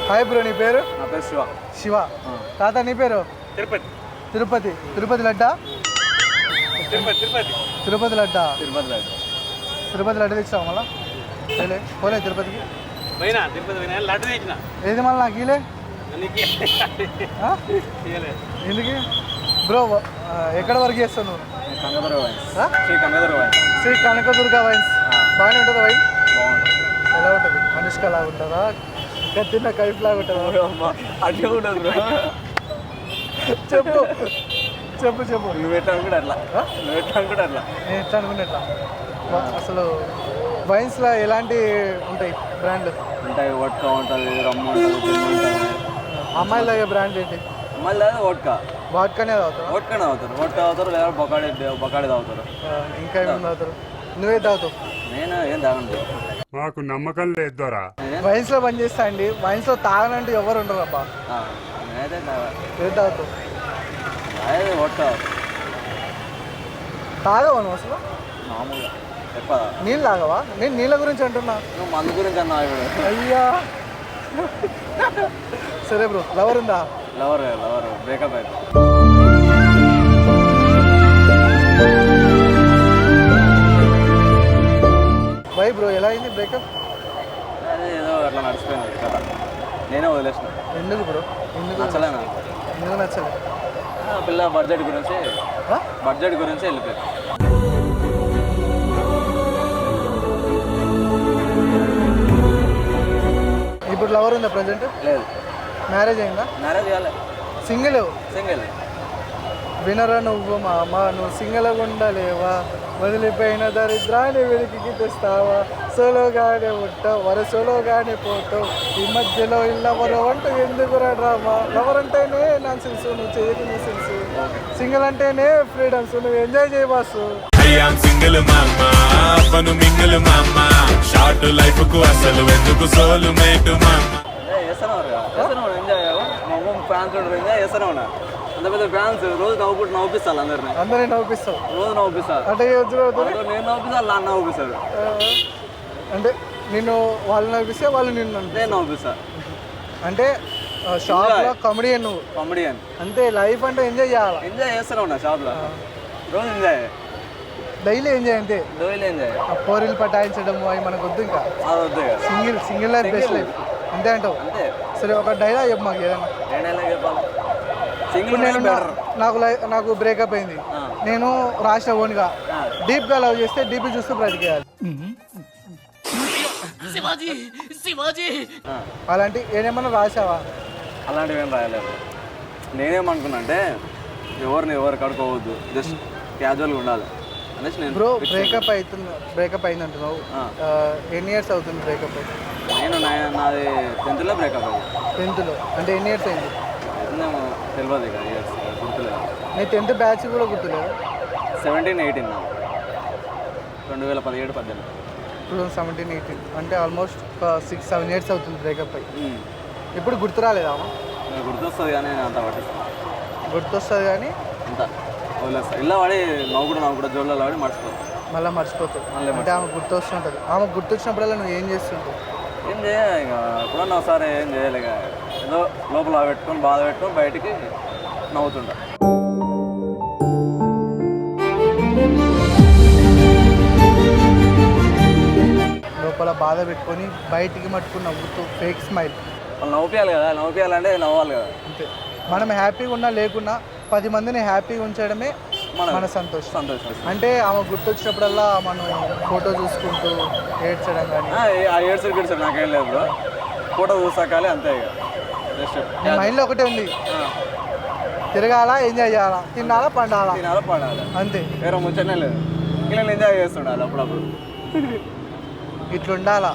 Hi bro, నీ పేరు? నా పేరు శివ. శివ. తాత నీ పేరు? తిరుపతి. తిరుపతి. తిరుపతి లడ్డా? తిరుపతి లడ్డా. తిరుపతి లడ్డు తెచ్చావు మళ్ళా? పోలే తిరుపతికి? లడ్డు తెచ్చిన. ఏది మళ్ళీ నాకు ఇలే ఎందుకు బ్రో? ఎక్కడ వర్క్ చేస్తావు నువ్వు? శ్రీ కనకదుర్గ వైన్స్. బాగానే ఉంటుందా వైన్? ఎలా ఉంటుంది? అనుష్క లాగా ఉంటుందా? తిన్న కైఫ్ లాగా ఉంటుందా? అట్లా ఉండదు బ్రో. చెప్పు చెప్పు చెప్పు. నువ్వు ఎట్లా అనుకుంటే అట్లా. నేను ఎట్లా అనుకుంటే ఎట్లా? అసలు వైన్స్లో ఎలాంటి ఉంటాయి బ్రాండ్లు? ఉంటాయి. వడ్కా ఉంటుంది, రమ్ము ఉంటుంది. అమ్మాయిల దగ్గర బ్రాండ్ ఏంటి? అమ్మాయిల దగ్గర వడ్కా. వాడ్కానే తాగుతారు? వడ్కా తాగుతారు లేదా బొకాడి తాగుతారు. ఇంకా ఏమేమి తాగుతారు? నువ్వే తాగుతావు? నేను ఏం తాగను. మాకు నమ్మకం లేదు దొరా. వైన్స్ లో పని చేస్తా అండి. వైన్స్ లో తాగనంటే ఎవరు ఉండరు అబ్బా. నేనైతే ఏం తాగుతావు? వడ్కా తాగవా నువ్వు అసలు? మామూలుగా చెప్పదా? నీళ్ళు తాగవా? నేను నీళ్ళ గురించి అంటున్నా. నువ్వు మందు గురించి అన్నా ఇప్పుడు. అయ్యా సరే బ్రో, లవర్ ఉందా? లవర్ బ్రేకప్ అయితే. వై బ్రో, ఎలా అయింది బ్రేకప్? అదే ఏదో అట్లా నడిచిపోయింది కదా, నేనే వదిలేసిన. ఎందుకు బ్రో? నచ్చలేనా? ఎందుకు నచ్చలేదు? పిల్ల బడ్జెట్ గురించి వెళ్ళిపోయింది. ఇప్పుడు లవర్ ఉందా ప్రజెంట్? లేదు. మ్యారేజ్ అయిందా? మ్యారేజ్ కాలేదు. సింగిల్? వినరా నువ్వు మా అమ్మ, నువ్వు సింగిల్గా ఉండలేవా? వదిలిపోయిన దరిద్రాన్ని వెలికి తెస్తావా? సోలోగానే ఉంటావు, సోలోగానే పోతావు. ఈ మధ్యలో ఇల్లవరు అంటూ ఎందుకురా డ్రామా? లవర్ అంటేనే నా సెన్స్, నువ్వు చేయకు నీ సెన్స్. సింగిల్ అంటేనే ఫ్రీడమ్స్, నువ్వు ఎంజాయ్ చేయబాసు. సింగిల్ మామా పను మింగిల్ మామా షార్ట్ లైఫ్ కు అసలు ఎందుకు సోలు మేట్ మామా. ఎంజాయ్ ఫ్యాన్స్ ఎంజాయ్ చేస్తానే ఉన్నా. అంత పెద్ద ఫ్యాన్స్ రోజు నవ్వుపిస్తాను. అందరినీ నవ్వుపిస్తావు? రోజు నవ్వుపిస్తా. అంటే నేను నవ్వుపిస్తాను, అన్న నవ్వుపిస్తాడు. అంటే నిన్ను వాళ్ళు నవ్విస్తే వాళ్ళు నిన్ను నేను నవ్వుపిస్తా. అంటే షాప్ లో కమెడియన్? నువ్వు కమెడియన్ అంతే. లైఫ్ అంటే ఎంజాయ్ చేయాలి. ఎంజాయ్ చేస్తానే ఉన్నా షాప్ లో. రోజు ఎంజాయ్, డైలీ ఎంజాయ్. అంతే. Daily enjoy. పోరీలు పటాయించడం అవి మనకు వద్దు. ఇంకా సింగిల్ లైఫ్ బెస్ట్ లైఫ్. అంతే అంటావు? అంతే. సరే, ఒక డైలాగ్ చెప్పు మాకు ఏదైనా. నాకు బ్రేకప్ అయింది, నేను రాసిన ఓన్గా డీప్ గా లవ్ చేస్తే డీపీ చూస్తూ బ్రతికేయాలి. అలాంటి ఏమన్నా రాసావా? అలాంటివి ఏం రాయలేదు. నేనేమనుకున్నా అంటే ఎవరు కడుకోవద్దు, జస్ట్ క్యాజువల్గా ఉండాలి అనేసి నేను. బ్రో, బ్రేకప్ అయింది అంటున్నావు. ఎన్ని ఇయర్స్ అవుతుంది బ్రేకప్ అయింది? నాది 10th లో బ్రేకప్ అయింది. 10th లో అంటే ఎన్ని ఇయర్స్ అయింది? తెలియదు ఇక ఇయర్స్ గుర్తులేదు. నీ 10th బ్యాచ్ కూడా గుర్తులేదు? 17, 18 2017, 18. 2017, 18 అంటే ఆల్మోస్ట్ 6-7 ఇయర్స్ అవుతుంది బ్రేకప్ అయ్యి. ఇప్పుడు గుర్తు రాలేదా? గుర్తొస్తుంది కానీ అంత పట్టిస్తాను. గుర్తొస్తుంది కానీ అంత వదిలేస్తా. ఇలా వాడి నవ్వు జోళ్ళలో వాడి మళ్ళీ మర్చిపోతావు. అంటే ఆమె గుర్తొస్తుంటుంది. ఆమె గుర్తొచ్చినప్పుడల్లా నువ్వు ఏం చేస్తుంటావు? ఏం చేయాలి ఇక, ఎప్పుడన్నా ఒకసారి ఏం చేయాలి ఇక, ఏదో లోపల పెట్టుకొని బాధ పెట్టుకొని బయటికి నవ్వుతుంటా. లోపల బాధ పెట్టుకొని బయటికి మట్టుకుని నవ్వుతూ ఫేక్ స్మైల్. వాళ్ళు నవ్వుపియాలంటే నవ్వాలి కదా. అంతే. మనం హ్యాపీగా ఉన్నా లేకున్నా 10 మందిని హ్యాపీగా ఉంచడమే మన సంతోషం. అంటే ఆమె గుర్తొచ్చినప్పుడల్లా మనం ఫోటో చూసుకుంటూ ఏడ్చడం కానీ. ఆ ఏడ్చడు నాకేం లేదు బ్రో, ఫోటో చూసాకాలి అంతే. ఇక మైండ్లో ఒకటే ఉంది, తిరగాల, ఎంజాయ్ చేయాలా, తినాలా, పండాలా అంతే. వేరే ముచ్చనే లేదు. ఇలా ఎంజాయ్ చేస్తుండాలి అప్పుడప్పుడు. ఇట్లుండాలా.